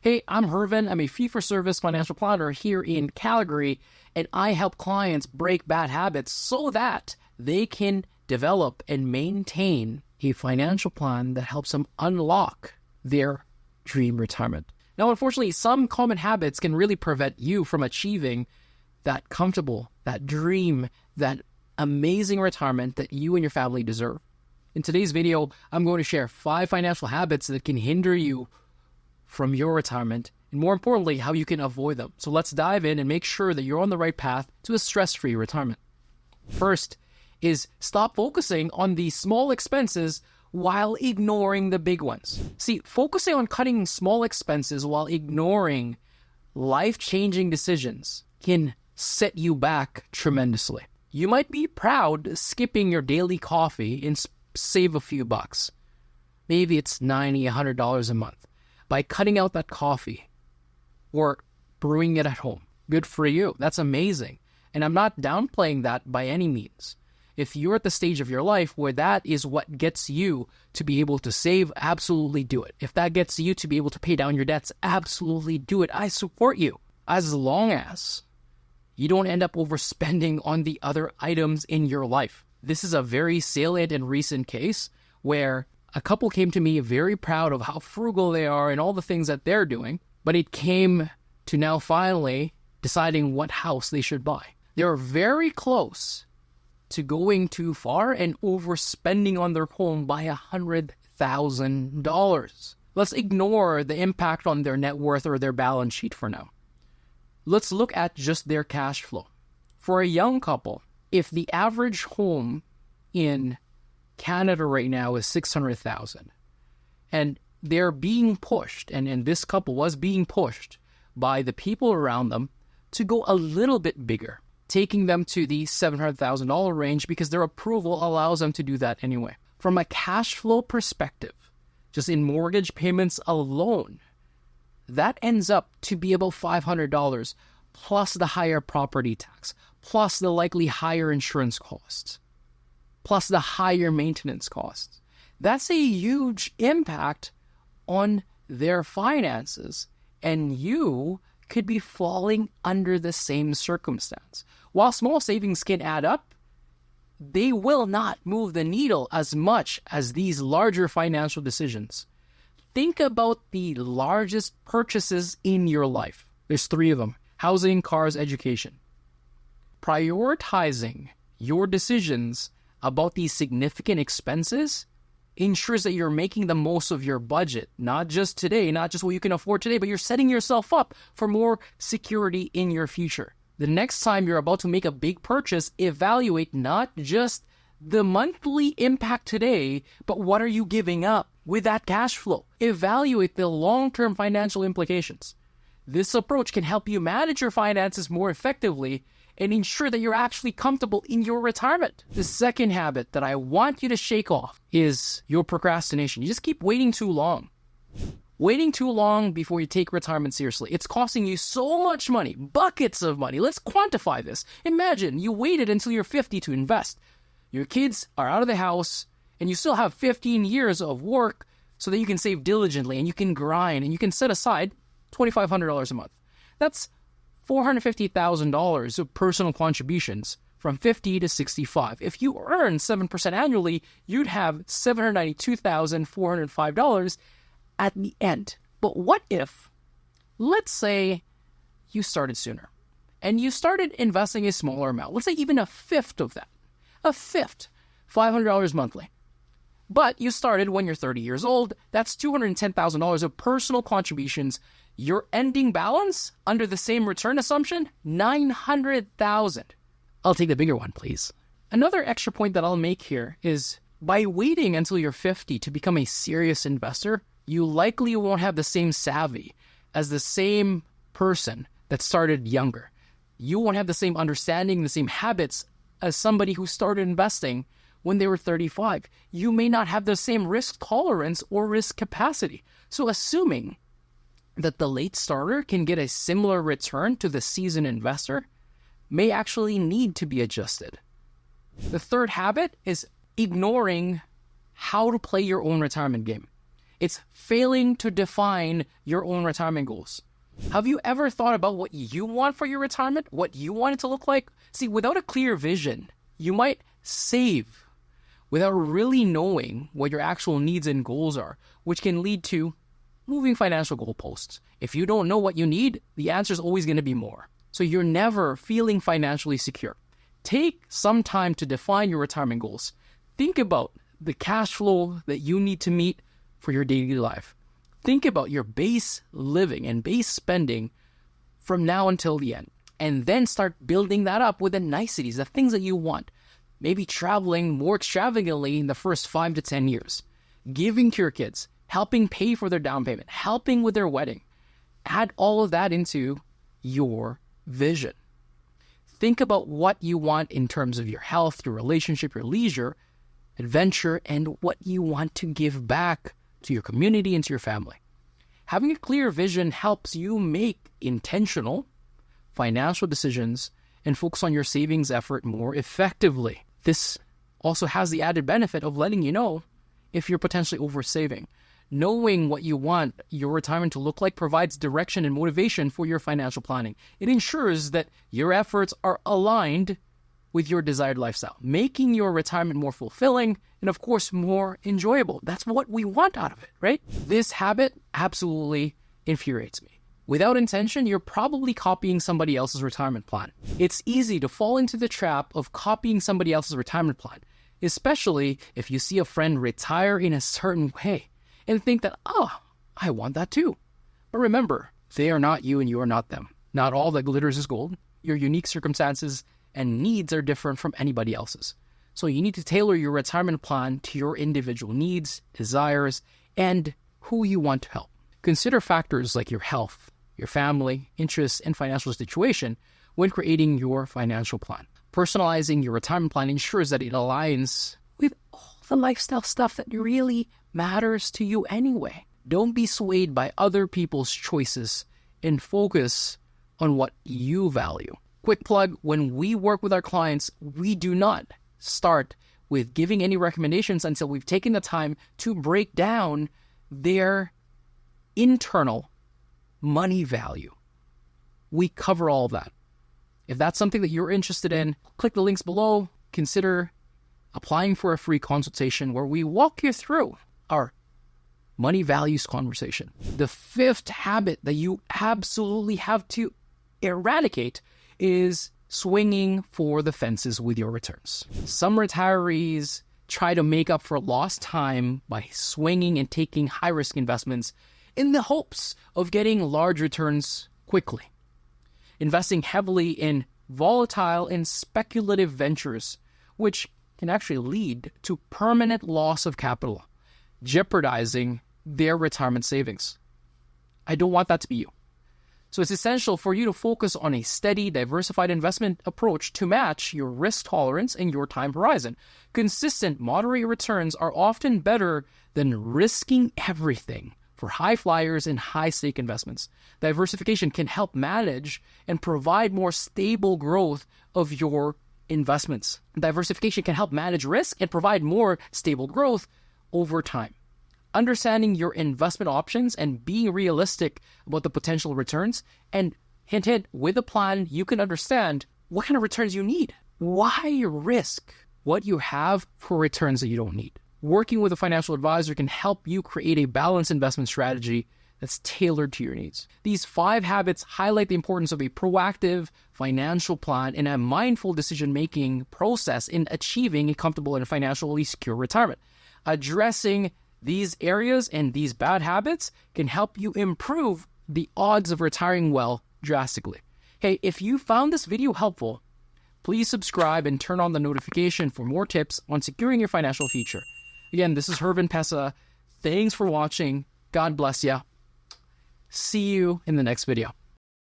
Hey, I'm Hervin. I'm a fee-for-service financial planner here in Calgary, and I help clients break bad habits so that they can develop and maintain a financial plan that helps them unlock their dream retirement. Now, unfortunately, some common habits can really prevent you from achieving that comfortable, that dream, that amazing retirement that you and your family deserve. In today's video, I'm going to share 5 financial habits that can hinder you from your retirement, and more importantly, how you can avoid them. So let's dive in and make sure that you're on the right path to a stress-free retirement. First is stop focusing on the small expenses while ignoring the big ones. See, focusing on cutting small expenses while ignoring life-changing decisions can set you back tremendously. You might be proud skipping your daily coffee and save a few bucks. Maybe it's $90, $100 a month. By cutting out that coffee or brewing it at home. Good for you. That's amazing. And I'm not downplaying that by any means. If you're at the stage of your life where that is what gets you to be able to save, absolutely do it. If that gets you to be able to pay down your debts, absolutely do it. I support you. As long as you don't end up overspending on the other items in your life. This is a very salient and recent case where a couple came to me very proud of how frugal they are and all the things that they're doing, but it came to now finally deciding what house they should buy. They were very close to going too far and overspending on their home by $100,000. Let's ignore the impact on their net worth or their balance sheet for now. Let's look at just their cash flow. For a young couple, if the average home in Canada right now is $600,000, and they're being pushed, and this couple was being pushed by the people around them to go a little bit bigger, taking them to the $700,000 range because their approval allows them to do that anyway. From a cash flow perspective, just in mortgage payments alone, that ends up to be about $500 plus the higher property tax, plus the likely higher insurance costs, plus the higher maintenance costs. That's a huge impact on their finances, and you could be falling under the same circumstance. While small savings can add up, they will not move the needle as much as these larger financial decisions. Think about the largest purchases in your life. There's 3 of them: housing, cars, education. Prioritizing your decisions about these significant expenses ensures that you're making the most of your budget, not just today, not just what you can afford today, but you're setting yourself up for more security in your future. The next time you're about to make a big purchase, evaluate not just the monthly impact today, but what are you giving up with that cash flow? Evaluate the long-term financial implications. This approach can help you manage your finances more effectively and ensure that you're actually comfortable in your retirement. The second habit that I want you to shake off is your procrastination. You just keep waiting too long. Waiting too long before you take retirement seriously. It's costing you so much money, buckets of money. Let's quantify this. Imagine you waited until you're 50 to invest. Your kids are out of the house, and you still have 15 years of work so that you can save diligently, and you can grind, and you can set aside $2,500 a month. That's $450,000 of personal contributions from 50 to 65. If you earn 7% annually, you'd have $792,405 at the end. But what if, let's say, you started sooner and you started investing a smaller amount, let's say even a fifth of that, $500 monthly. But you started when you're 30 years old. That's $210,000 of personal contributions. Your ending balance under the same return assumption, $900,000. I'll take the bigger one, please. Another extra point that I'll make here is by waiting until you're 50 to become a serious investor, you likely won't have the same savvy as the same person that started younger. You won't have the same understanding, the same habits as somebody who started investing when they were 35. You may not have the same risk tolerance or risk capacity. So assuming that the late starter can get a similar return to the seasoned investor may actually need to be adjusted. The third habit is ignoring how to play your own retirement game. It's failing to define your own retirement goals. Have you ever thought about what you want for your retirement? What you want it to look like? See, without a clear vision, you might save without really knowing what your actual needs and goals are, which can lead to moving financial goalposts. If you don't know what you need, the answer is always going to be more. So you're never feeling financially secure. Take some time to define your retirement goals. Think about the cash flow that you need to meet for your daily life. Think about your base living and base spending from now until the end. And then start building that up with the niceties, the things that you want. Maybe traveling more extravagantly in the first 5 to 10 years. Giving to your kids, helping pay for their down payment, helping with their wedding. Add all of that into your vision. Think about what you want in terms of your health, your relationship, your leisure, adventure, and what you want to give back to your community and to your family. Having a clear vision helps you make intentional financial decisions and focus on your savings effort more effectively. This also has the added benefit of letting you know if you're potentially oversaving. Knowing what you want your retirement to look like provides direction and motivation for your financial planning. It ensures that your efforts are aligned with your desired lifestyle, making your retirement more fulfilling and, of course, more enjoyable. That's what we want out of it, right? This habit absolutely infuriates me. Without intention, you're probably copying somebody else's retirement plan. It's easy to fall into the trap of copying somebody else's retirement plan, especially if you see a friend retire in a certain way and think that, oh, I want that too. But remember, they are not you and you are not them. Not all that glitters is gold. Your unique circumstances and needs are different from anybody else's. So you need to tailor your retirement plan to your individual needs, desires, and who you want to help. Consider factors like your health, your family, interests, and financial situation when creating your financial plan. Personalizing your retirement plan ensures that it aligns with all the lifestyle stuff that really matters to you anyway. Don't be swayed by other people's choices and focus on what you value. Quick plug, when we work with our clients, we do not start with giving any recommendations until we've taken the time to break down their internal money value. We cover all of that. If that's something that you're interested in, click the links below. Consider applying for a free consultation where we walk you through our money values conversation. The fifth habit that you absolutely have to eradicate is swinging for the fences with your returns. Some retirees try to make up for lost time by swinging and taking high-risk investments in the hopes of getting large returns quickly. Investing heavily in volatile and speculative ventures, which can actually lead to permanent loss of capital, jeopardizing their retirement savings. I don't want that to be you. So it's essential for you to focus on a steady, diversified investment approach to match your risk tolerance and your time horizon. Consistent, moderate returns are often better than risking everything for high flyers and high stake investments. Diversification can help manage and provide more stable growth of your investments. Diversification can help manage risk and provide more stable growth over time. Understanding your investment options and being realistic about the potential returns, and hint, hint, with a plan, you can understand what kind of returns you need. Why risk what you have for returns that you don't need? Working with a financial advisor can help you create a balanced investment strategy that's tailored to your needs. These 5 habits highlight the importance of a proactive financial plan and a mindful decision-making process in achieving a comfortable and financially secure retirement. Addressing these areas and these bad habits can help you improve the odds of retiring well drastically. Hey, if you found this video helpful, please subscribe and turn on the notification for more tips on securing your financial future. Again, this is Hervin Pesa. Thanks for watching. God bless you. See you in the next video.